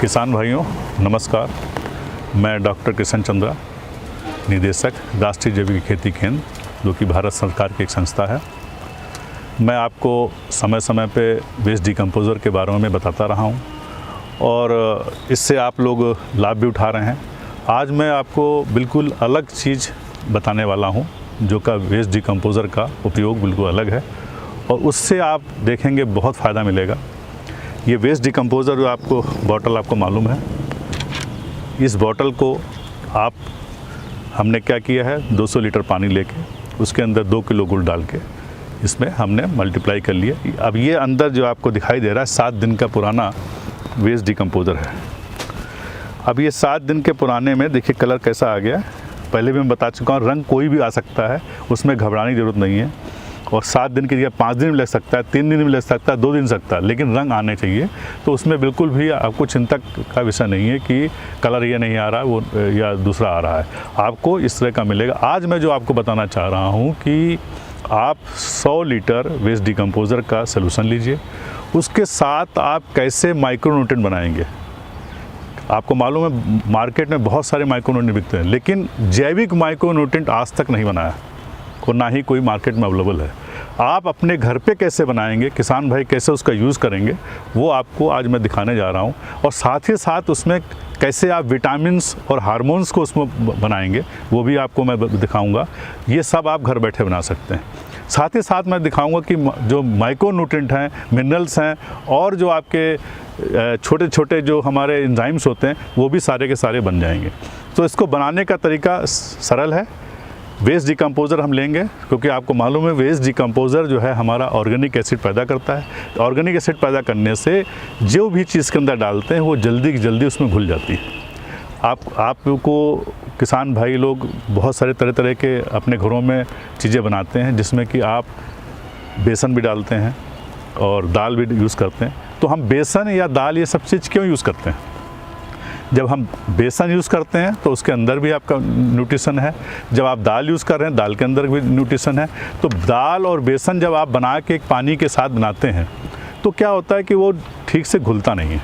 किसान भाइयों नमस्कार। मैं डॉक्टर किशन चंद्रा, निदेशक राष्ट्रीय जैविक खेती केंद्र, जो कि भारत सरकार की एक संस्था है। मैं आपको समय समय पे वेस्ट डिकम्पोज़र के बारे में बताता रहा हूँ और इससे आप लोग लाभ भी उठा रहे हैं। आज मैं आपको बिल्कुल अलग चीज़ बताने वाला हूँ, जो का वेस्ट डिकम्पोज़र का उपयोग बिल्कुल अलग है और उससे आप देखेंगे बहुत फ़ायदा मिलेगा। ये वेस्ट डिकम्पोज़र जो आपको बॉटल आपको मालूम है, इस बॉटल को हमने क्या किया है, 200 लीटर पानी लेके उसके अंदर 2 किलो गुड़ डाल के इसमें हमने मल्टीप्लाई कर लिया। अब ये अंदर जो आपको दिखाई दे रहा है 7 दिन का पुराना वेस्ट डिकम्पोज़र है। अब ये 7 दिन के पुराने में देखिए कलर कैसा आ गया। पहले भी मैं बता चुका हूँ, रंग कोई भी आ सकता है, उसमें घबराने की ज़रूरत नहीं है। और 7 दिन की जगह 5 दिन भी लग सकता है, 3 दिन भी लग सकता है, 2 दिन सकता है, लेकिन रंग आने चाहिए। तो उसमें बिल्कुल भी आपको चिंता का विषय नहीं है कि कलर ये नहीं आ रहा है वो या दूसरा आ रहा है, आपको इस तरह का मिलेगा। आज मैं जो आपको बताना चाह रहा हूँ कि आप 100 लीटर वेस्ट डिकम्पोज़र का सलूशन लीजिए, उसके साथ आप कैसे माइक्रोन्यूट्रिएंट बनाएंगे। आपको मालूम है मार्केट में बहुत सारे माइक्रोन्यूट्रिएंट बिकते हैं, लेकिन जैविक माइक्रोन्यूट्रिएंट आज तक नहीं बनाया और ना ही कोई मार्केट में अवेलेबल है। आप अपने घर पे कैसे बनाएंगे, किसान भाई कैसे उसका यूज़ करेंगे, वो आपको आज मैं दिखाने जा रहा हूँ। और साथ ही साथ उसमें कैसे आप विटामिन्स और हार्मोन्स को उसमें बनाएंगे, वो भी आपको मैं दिखाऊंगा। ये सब आप घर बैठे बना सकते हैं। साथ ही साथ मैं दिखाऊंगा कि जो माइक्रोन्यूट्रिएंट हैं, मिनरल्स हैं और जो आपके छोटे छोटे जो हमारे एंजाइम्स होते हैं, वो भी सारे के सारे बन जाएंगे। तो इसको बनाने का तरीका सरल है। वेस्ट डिकम्पोज़र हम लेंगे, क्योंकि आपको मालूम है वेस्ट डिकम्पोज़र जो है हमारा ऑर्गेनिक एसिड पैदा करता है। ऑर्गेनिक एसिड पैदा करने से जो भी चीज़ के अंदर डालते हैं वो जल्दी की जल्दी उसमें घुल जाती है। आपको किसान भाई लोग बहुत सारे तरह तरह के अपने घरों में चीज़ें बनाते हैं, जिसमें कि आप बेसन भी डालते हैं और दाल भी यूज़ करते हैं। तो हम बेसन या दाल ये सब चीज़ क्यों यूज़ करते हैं? जब हम बेसन यूज़ करते हैं तो उसके अंदर भी आपका न्यूट्रिशन है। जब आप दाल यूज़ कर रहे हैं, दाल के अंदर भी न्यूट्रिशन है। तो दाल और बेसन जब आप बना के एक पानी के साथ बनाते हैं तो क्या होता है कि वो ठीक से घुलता नहीं है।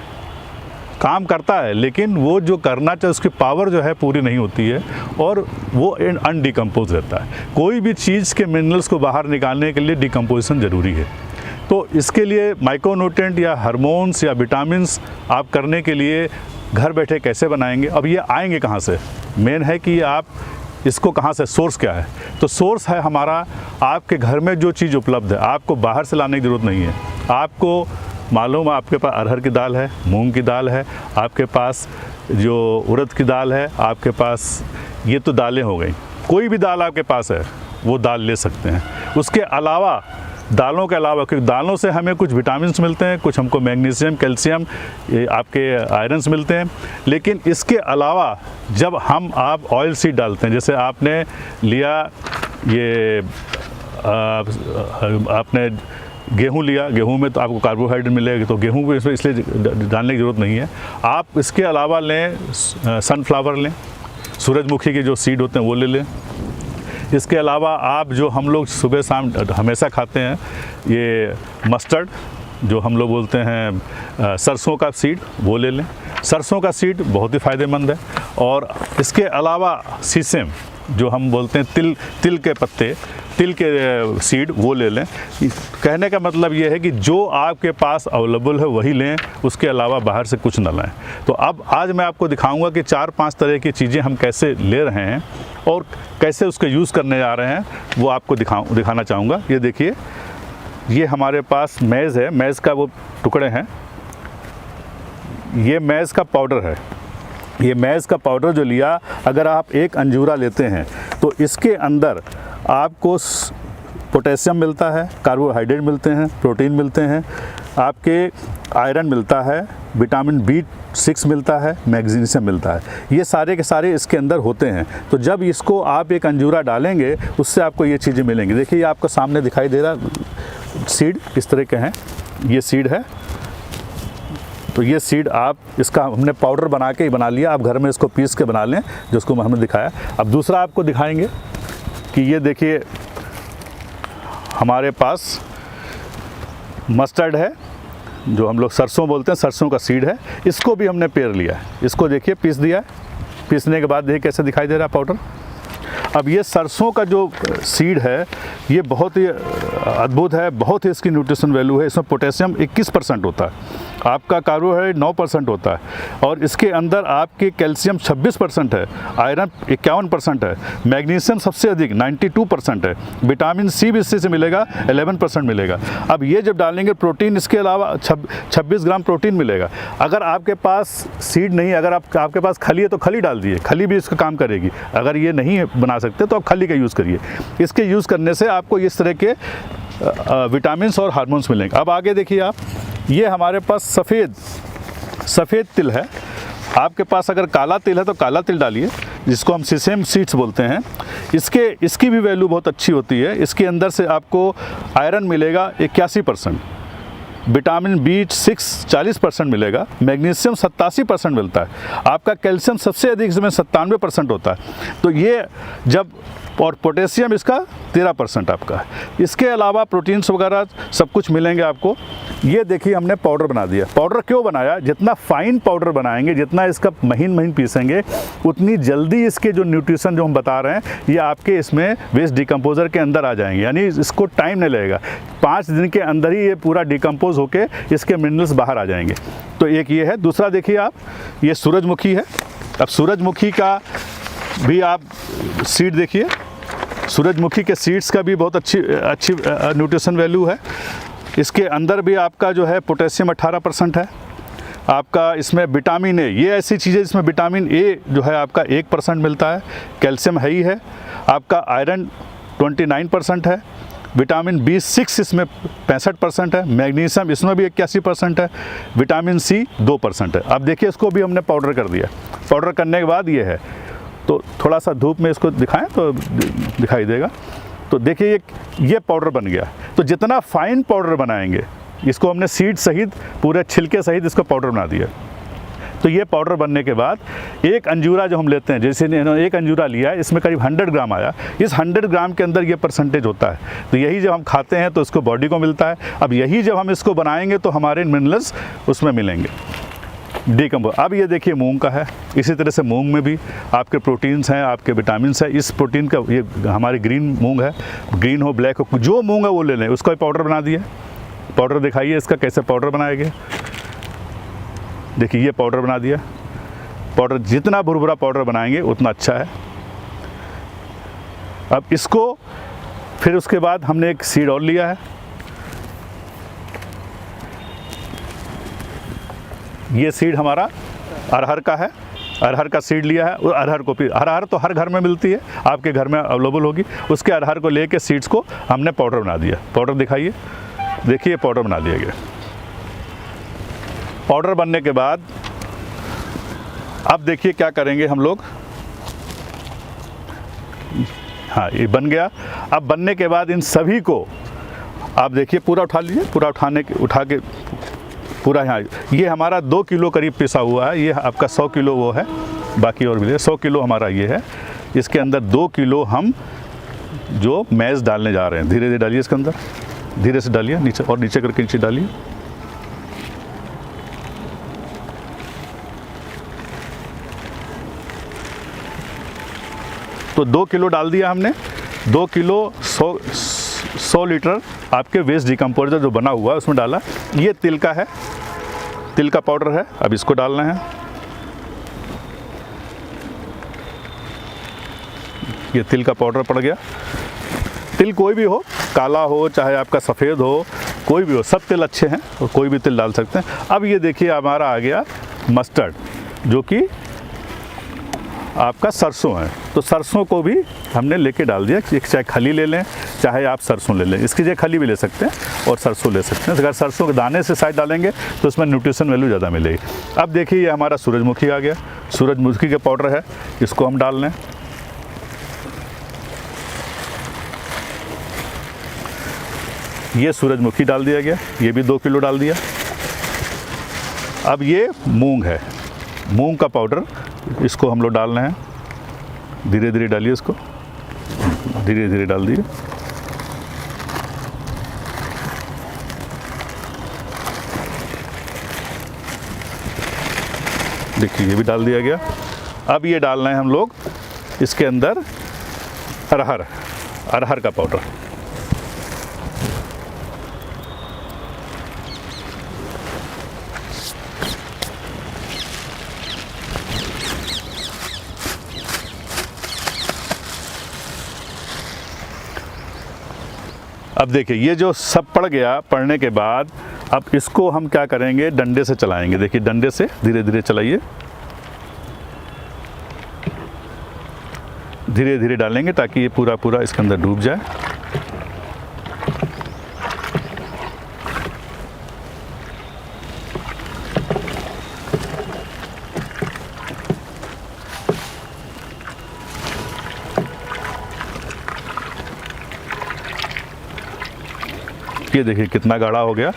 काम करता है, लेकिन वो जो करना चाहिए उसकी पावर जो है पूरी नहीं होती है और वो अनडिकम्पोज रहता है। कोई भी चीज़ के मिनरल्स को बाहर निकालने के लिए डिकम्पोजिशन ज़रूरी है। तो इसके लिए माइक्रोन्यूट्रिएंट या हार्मोन्स या विटामिन्स आप करने के लिए घर बैठे कैसे बनाएंगे। अब ये आएंगे कहाँ से? मेन है कि आप इसको कहाँ से, सोर्स क्या है? तो सोर्स है हमारा आपके घर में जो चीज़ उपलब्ध है। आपको बाहर से लाने की ज़रूरत नहीं है। आपको मालूम है आपके पास अरहर की दाल है, मूंग की दाल है, आपके पास जो उड़द की दाल है, आपके पास ये तो दालें हो गई। कोई भी दाल आपके पास है वो दाल ले सकते हैं। उसके अलावा दालों के अलावा, क्योंकि दालों से हमें कुछ विटामिन्स मिलते हैं, कुछ हमको मैग्नीशियम, कैल्शियम, आपके आयरन्स मिलते हैं। लेकिन इसके अलावा जब आप ऑयल सीड डालते हैं, जैसे आपने लिया ये आपने गेहूँ लिया, गेहूँ में तो आपको कार्बोहाइड्रेट मिलेगा, तो गेहूँ को इसमें इसलिए डालने की ज़रूरत नहीं है। आप इसके अलावा लें सनफ्लावर लें, सूरजमुखी के जो सीड होते हैं वो ले लें। इसके अलावा आप जो हम लोग सुबह शाम हमेशा खाते हैं, ये मस्टर्ड जो हम लोग बोलते हैं सरसों का सीड, वो ले लें। सरसों का सीड बहुत ही फ़ायदेमंद है। और इसके अलावा सीसम जो हम बोलते हैं तिल के पत्ते, तिल के सीड, वो ले लें। कहने का मतलब ये है कि जो आपके पास अवेलेबल है वही लें, उसके अलावा बाहर से कुछ न लाएं। तो अब आज मैं आपको दिखाऊंगा कि 4-5 तरह की चीज़ें हम कैसे ले रहे हैं और कैसे उसका यूज़ करने जा रहे हैं, वो आपको दिखाना चाहूँगा। ये देखिए, ये हमारे पास मैज़ है, मैज़ का वो टुकड़े हैं। ये मैज़ का पाउडर है। ये मैज़ का पाउडर जो लिया, अगर आप 1 अंजूरा लेते हैं तो इसके अंदर आपको पोटेशियम मिलता है, कार्बोहाइड्रेट मिलते हैं, प्रोटीन मिलते हैं, आपके आयरन मिलता है, विटामिन B6 मिलता है, मैग्नीशियम मिलता है। ये सारे के सारे इसके अंदर होते हैं। तो जब इसको आप 1 अंजूरा डालेंगे, उससे आपको ये चीज़ें मिलेंगी। देखिए ये आपको सामने दिखाई दे रहा सीड इस तरह के हैं, ये सीड है। तो ये सीड आप इसका हमने पाउडर बना के ही बना लिया। आप घर में इसको पीस के बना लें, जिसको हमने दिखाया। अब दूसरा आपको दिखाएंगे कि ये देखिए हमारे पास मस्टर्ड है, जो हम लोग सरसों बोलते हैं, सरसों का सीड है, इसको भी हमने पेर लिया है। इसको देखिए पीस दिया है, पीसने के बाद देखिए कैसे दिखाई दे रहा है पाउडर। अब ये सरसों का जो सीड है ये बहुत ही अद्भुत है, बहुत ही इसकी न्यूट्रिशन वैल्यू है। इसमें पोटेशियम 21% होता है, आपका कार्बोहाइड्रेट 9% होता है, और इसके अंदर आपके कैल्शियम 26% है, आयरन 51% है, मैग्नीशियम सबसे अधिक 92% है, विटामिन सी भी इससे मिलेगा 11% मिलेगा। अब ये जब डालेंगे प्रोटीन, इसके अलावा 26 ग्राम प्रोटीन मिलेगा। अगर आपके पास सीड नहीं, अगर आपके पास खली है तो खली डाल दिए, खली भी इसका काम करेगी। अगर ये नहीं बना सकते तो आप खली का यूज़ करिए। इसके यूज़ करने से आपको इस तरह के विटामिन्स और हार्मोन्स मिलेंगे। अब आगे देखिए आप, ये हमारे पास सफ़ेद तिल है। आपके पास अगर काला तिल है तो काला तिल डालिए, जिसको हम सीसेम सीड्स बोलते हैं। इसकी भी वैल्यू बहुत अच्छी होती है। इसके अंदर से आपको आयरन मिलेगा 81%, विटामिन B6 40% मिलेगा, मैग्नीशियम 87% मिलता है, आपका कैल्शियम सबसे अधिक इसमें 97% होता है। तो ये जब, और पोटेशियम इसका 13% आपका है। इसके अलावा प्रोटीन्स वगैरह सब कुछ मिलेंगे आपको। ये देखिए हमने पाउडर बना दिया। पाउडर क्यों बनाया? जितना फाइन पाउडर बनाएंगे, जितना इसका महीन पीसेंगे, उतनी जल्दी इसके जो न्यूट्रिशन जो हम बता रहे हैं ये आपके इसमें वेस्ट डिकम्पोज़र के अंदर आ जाएंगे। यानी इसको टाइम नहीं लगेगा, 5 दिन के अंदर ही ये पूरा डिकम्पोज होके इसके मिनरल्स बाहर आ जाएंगे। तो एक ये है। दूसरा देखिए आप, ये सूरजमुखी है। अब सूरजमुखी का भी आप सीड देखिए, सूरजमुखी के सीड्स का भी बहुत अच्छी न्यूट्रिशन वैल्यू है। इसके अंदर भी आपका जो है पोटेशियम 18% है, आपका इसमें विटामिन ए, ये ऐसी चीज़ें जिसमें विटामिन ए जो है आपका 1% मिलता है, कैल्शियम है ही है, आपका आयरन 29% है, विटामिन B6 इसमें 65% है, मैग्नीशियम इसमें भी 81% है, विटामिन सी 2% है। अब देखिए इसको भी हमने पाउडर कर दिया। पाउडर करने के बाद ये है, तो थोड़ा सा धूप में इसको दिखाएं तो दिखाई देगा। तो देखिए ये पाउडर बन गया। तो जितना फाइन पाउडर बनाएंगे, इसको हमने सीड सहित, पूरे छिलके सहित इसको पाउडर बना दिया। तो ये पाउडर बनने के बाद एक अंजूरा जो हम लेते हैं, जैसे इन्होंने एक अंजूरा लिया है, इसमें करीब 100 ग्राम आया। इस 100 ग्राम के अंदर ये परसेंटेज होता है। तो यही जब हम खाते हैं तो इसको बॉडी को मिलता है। अब यही जब हम इसको बनाएंगे तो हमारे मिनरल्स उसमें मिलेंगे, डिकम्पोज। अब ये देखिए मूंग का है। इसी तरह से मूंग में भी आपके प्रोटीन्स हैं, आपके विटामिन्स हैं। इस प्रोटीन का, ये हमारी ग्रीन मूंग है, ग्रीन हो ब्लैक हो, जो मूंग है वो ले लें। उसका पाउडर बना दिया। पाउडर दिखाइए इसका कैसे पाउडर बनाया गया। देखिए ये पाउडर बना दिया। पाउडर जितना भुरभुरा पाउडर बनाएंगे उतना अच्छा है। अब इसको फिर उसके बाद हमने एक सीड और लिया है। ये सीड हमारा अरहर का है। अरहर का सीड लिया है। अरहर को अरहर तो हर घर में मिलती है, आपके घर में अवेलेबल होगी। उसके अरहर को लेके सीड्स को हमने पाउडर बना दिया। पाउडर दिखाइए, देखिए पाउडर बना दिया गया। पाउडर बनने के बाद अब देखिए क्या करेंगे हम लोग। हाँ, ये बन गया। अब बनने के बाद इन सभी को आप देखिए पूरा उठा लीजिए। पूरा उठा के पूरा यहाँ, ये हमारा 2 किलो करीब पिसा हुआ है। ये आपका 100 किलो वो है, बाकी और भी 100 किलो हमारा ये है। इसके अंदर 2 किलो हम जो मैज़ डालने जा रहे हैं। धीरे धीरे डालिए इसके अंदर, धीरे से डालिए, नीचे और नीचे करके नीचे डालिए। तो 2 किलो डाल दिया हमने। 2 किलो 100 लीटर आपके वेस्ट डिकम्पोजर जो बना हुआ है उसमें डाला। ये तिल का है, तिल का पाउडर है। अब इसको डालना है। ये तिल का पाउडर पड़ गया। तिल कोई भी हो, काला हो चाहे आपका सफ़ेद हो, कोई भी हो, सब तिल अच्छे हैं और कोई भी तिल डाल सकते हैं। अब ये देखिए हमारा आ गया मस्टर्ड, जो कि आपका सरसों है। तो सरसों को भी हमने लेके डाल दिया। चाहे खली ले लें, चाहे आप सरसों ले लें। इसकी जगह खली भी ले सकते हैं और सरसों ले सकते हैं। अगर सरसों के दाने से साइड डालेंगे तो उसमें न्यूट्रिशन वैल्यू ज़्यादा मिलेगी। अब देखिए ये हमारा सूरजमुखी आ गया। सूरजमुखी का पाउडर है, इसको हम डाल लें। ये सूरजमुखी डाल दिया गया, ये भी 2 किलो डाल दिया। अब ये मूंग है, मूंग का पाउडर, इसको हम लोग डाल रहे हैं। धीरे धीरे डालिए इसको, धीरे धीरे डाल दिए। देखिए ये भी डाल दिया गया। अब ये डालना है हम लोग इसके अंदर अरहर का पाउडर। अब देखिए ये जो सब पड़ गया, पड़ने के बाद अब इसको हम क्या करेंगे, डंडे से चलाएंगे। देखिए डंडे से धीरे धीरे चलाइए, धीरे धीरे डालेंगे ताकि ये पूरा पूरा इसके अंदर डूब जाए। ये देखिए कितना गाढ़ा हो गया,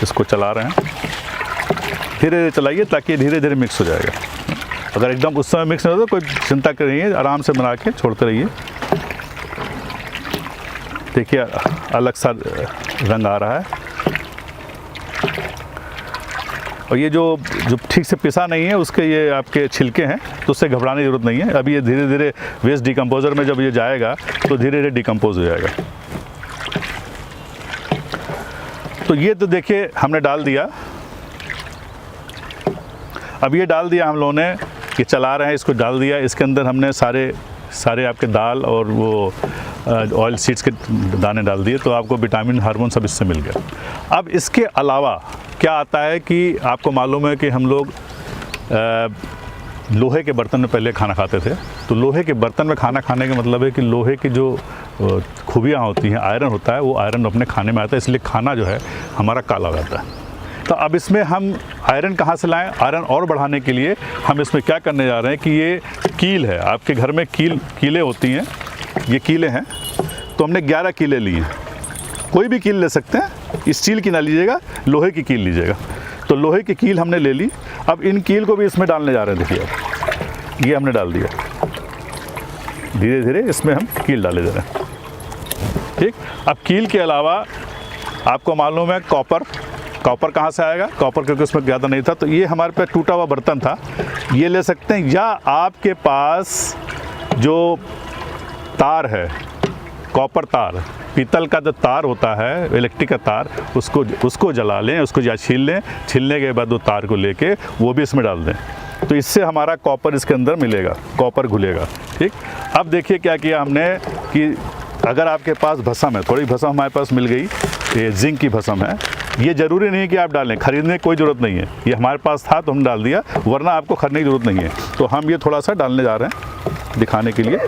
इसको चला रहे हैं, धीरे धीरे चलाइए ताकि धीरे धीरे मिक्स हो जाएगा। अगर एकदम उस समय मिक्स नहीं हो तो कोई चिंता करिए, आराम से बना के छोड़ते रहिए। देखिए अलग सा रंग आ रहा है। और ये जो ठीक से पिसा नहीं है उसके ये आपके छिलके हैं, तो उससे घबराने की ज़रूरत नहीं है। अभी ये धीरे धीरे वेस्ट डिकम्पोज़र में जब ये जाएगा तो धीरे धीरे डिकम्पोज हो जाएगा। तो ये तो देखिए हमने डाल दिया। अब ये डाल दिया हम लोगों ने, ये चला रहे हैं, इसको डाल दिया। इसके अंदर हमने सारे आपके दाल और वो ऑयल सीड्स के दाने डाल दिए, तो आपको विटामिन हार्मोन सब इससे मिल गया। अब इसके अलावा क्या आता है कि आपको मालूम है कि हम लोग लोहे के बर्तन में पहले खाना खाते थे। तो लोहे के बर्तन में खाना खाने का मतलब है कि लोहे की जो खूबियाँ होती हैं, आयरन होता है, वो आयरन अपने खाने में आता है, इसलिए खाना जो है हमारा काला हो जाता है। तो अब इसमें हम आयरन कहाँ से लाएं? आयरन और बढ़ाने के लिए हम इसमें क्या करने जा रहे हैं कि ये कील है, आपके घर में कीलें होती हैं, ये कीलें हैं। तो हमने 11 कीलें ली हैं, कोई भी कील ले सकते हैं, स्टील की ना लीजिएगा, लोहे की कील लीजिएगा। तो लोहे की कील हमने ले ली। अब इन कील को भी इसमें डालने जा रहे हैं। देखिए अब ये हमने डाल दिया, धीरे धीरे इसमें हम कील डाले जा रहे हैं। ठीक, अब कील के अलावा आपको मालूम है कॉपर कहाँ से आएगा? कॉपर क्योंकि उसमें ज़्यादा नहीं था, तो ये हमारे पे टूटा हुआ बर्तन था, ये ले सकते हैं। या आपके पास जो तार है, कॉपर तार, पीतल का जो तार होता है, इलेक्ट्रिक का तार, उसको जला लें, उसको या छील लें, छीलने के बाद वो तार को लेके वो भी इसमें डाल दें। तो इससे हमारा कॉपर इसके अंदर मिलेगा, कॉपर घुलेगा। ठीक, अब देखिए क्या किया हमने कि अगर आपके पास भस्म है, थोड़ी भस्म हमारे पास मिल गई, ये जिंक की भस्म है, ये ज़रूरी नहीं है कि आप डालें, खरीदने की कोई ज़रूरत नहीं है, ये हमारे पास था तो हम डाल दिया, वरना आपको खरीदने की ज़रूरत नहीं है। तो हम ये थोड़ा सा डालने जा रहे हैं दिखाने के लिए।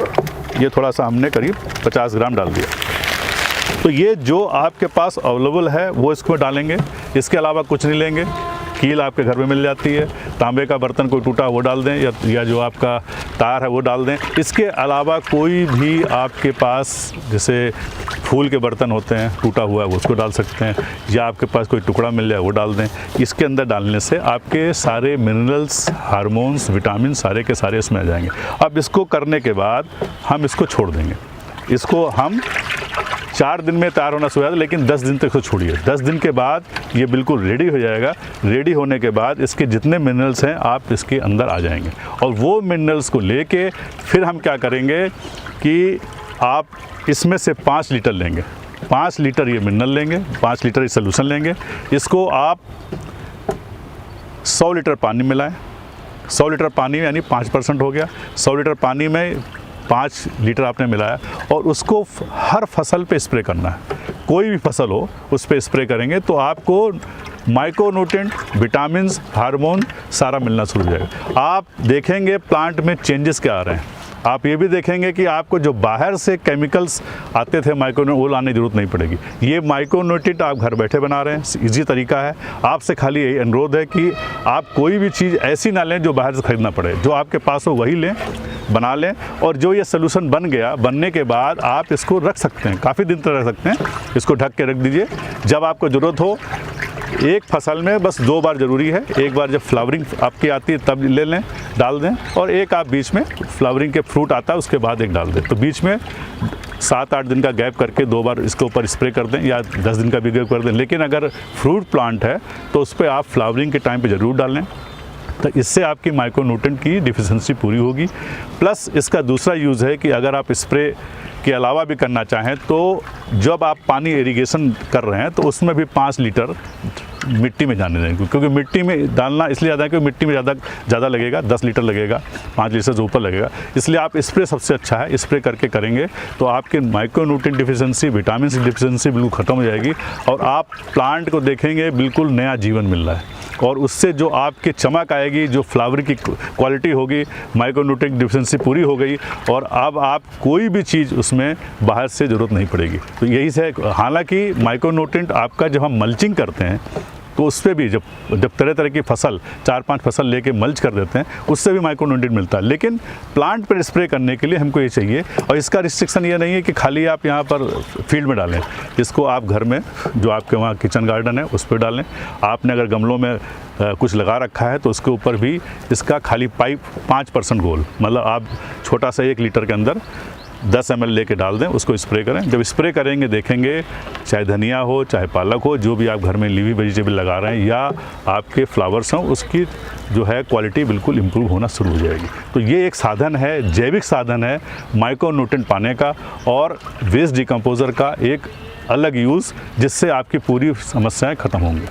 ये थोड़ा सा हमने करीब 50 ग्राम डाल दिया। तो ये जो आपके पास अवेलेबल है वो इसको डालेंगे, इसके अलावा कुछ नहीं लेंगे। कील आपके घर में मिल जाती है, तांबे का बर्तन कोई टूटा वो डाल दें, या जो आपका तार है वो डाल दें। इसके अलावा कोई भी आपके पास जैसे फूल के बर्तन होते हैं, टूटा हुआ है, वो उसको डाल सकते हैं, या आपके पास कोई टुकड़ा मिल जाए वो डाल दें। इसके अंदर डालने से आपके सारे मिनरल्स, हार्मोन्स, विटामिन सारे के सारे इसमें आ जाएंगे। अब इसको करने के बाद हम इसको छोड़ देंगे। इसको हम 4 दिन में तैयार होना शुरू हो जाता है, लेकिन 10 दिन तक इसको छोड़िए। 10 दिन के बाद ये बिल्कुल रेडी हो जाएगा। रेडी होने के बाद इसके जितने मिनरल्स हैं आप इसके अंदर आ जाएंगे, और वो मिनरल्स को लेके फिर हम क्या करेंगे कि आप इसमें से 5 लीटर लेंगे, 5 लीटर ये मिनरल लेंगे, 5 लीटर ये सोल्यूशन लेंगे। इसको आप 100 लीटर पानी मिलाएं। 100 लीटर पानी यानी 5% हो गया। 100 लीटर पानी में 5 लीटर आपने मिलाया, और उसको हर फसल पे स्प्रे करना है। कोई भी फसल हो उस पे स्प्रे करेंगे तो आपको माइक्रोन्यूट्रिएंट, विटामिन्स, हार्मोन सारा मिलना शुरू हो जाएगा। आप देखेंगे प्लांट में चेंजेस क्या आ रहे हैं। आप ये भी देखेंगे कि आपको जो बाहर से केमिकल्स आते थे माइक्रोन्यूट्रिएंट, वो लाने की ज़रूरत नहीं पड़ेगी। ये माइक्रोन्यूट्रिएंट आप घर बैठे बना रहे हैं, इजी तरीका है। आपसे खाली यही अनुरोध है कि आप कोई भी चीज़ ऐसी ना लें जो बाहर से खरीदना पड़े, जो आपके पास हो वही लें, बना लें। और जो ये सोल्यूशन बन गया, बनने के बाद आप इसको रख सकते हैं, काफ़ी दिन तक रख सकते हैं। इसको ढक के रख दीजिए, जब आपको ज़रूरत हो। एक फसल में बस 2 बार ज़रूरी है, एक बार जब फ्लावरिंग आपकी आती है तब ले लें, डाल दें, और एक आप बीच में फ्लावरिंग के फ्रूट आता है उसके बाद एक डाल दें। तो बीच में 7-8 दिन का गैप करके 2 बार इसके ऊपर स्प्रे कर दें, या 10 दिन का भी गैप कर दें। लेकिन अगर फ्रूट प्लांट है तो उस पर आप फ्लावरिंग के टाइम पे ज़रूर डालें, तो इससे आपकी माइक्रोन्यूट्रिएंट की डिफिशिएंसी पूरी होगी। प्लस इसका दूसरा यूज़ है कि अगर आप स्प्रे के अलावा भी करना चाहें तो जब आप पानी इरिगेशन कर रहे हैं तो उसमें भी 5 लीटर मिट्टी में जाने देंगे, क्योंकि मिट्टी में डालना इसलिए ज़्यादा है कि मिट्टी में ज़्यादा लगेगा, 10 लीटर लगेगा, 5 लीटर से ऊपर लगेगा। इसलिए आप स्प्रे सबसे अच्छा है, स्प्रे करके करेंगे तो आपके micronutrient deficiency, vitamin C deficiency बिल्कुल ख़त्म हो जाएगी और आप प्लांट को देखेंगे बिल्कुल नया जीवन मिल रहा है। और उससे जो आपकी चमक आएगी, जो फ्लावर की क्वालिटी होगी, माइक्रोन्यूट्रिएंट डिफिशिएंसी पूरी हो गई और अब आप कोई भी चीज़ उसमें बाहर से ज़रूरत नहीं पड़ेगी। तो यही से, हालांकि माइक्रोन्यूट्रिएंट आपका जब हम मल्चिंग करते हैं तो उस पर भी जब तरह तरह की फसल 4-5 फसल लेके मल्च कर देते हैं उससे भी माइक्रोन्यूट्रिएंट मिलता है। लेकिन प्लांट पर स्प्रे करने के लिए हमको ये चाहिए, और इसका रिस्ट्रिक्शन ये नहीं है कि खाली आप यहाँ पर फील्ड में डालें, इसको आप घर में जो आपके वहाँ किचन गार्डन है उस पर डालें। आपने अगर गमलों में कुछ लगा रखा है तो उसके ऊपर भी इसका खाली पाइप 5% गोल, मतलब आप छोटा सा 1 लीटर के अंदर 10 ml लेके डाल दें, उसको स्प्रे करें। जब स्प्रे करेंगे देखेंगे चाहे धनिया हो चाहे पालक हो, जो भी आप घर में लीवी वेजिटेबल लगा रहे हैं या आपके फ्लावर्स हों, उसकी जो है क्वालिटी बिल्कुल इम्प्रूव होना शुरू हो जाएगी। तो ये एक साधन है, जैविक साधन है माइक्रोन्यूट्रिएंट पाने का और वेस्ट डिकम्पोज़र का एक अलग यूज़, जिससे आपकी पूरी समस्याएं ख़त्म होंगी।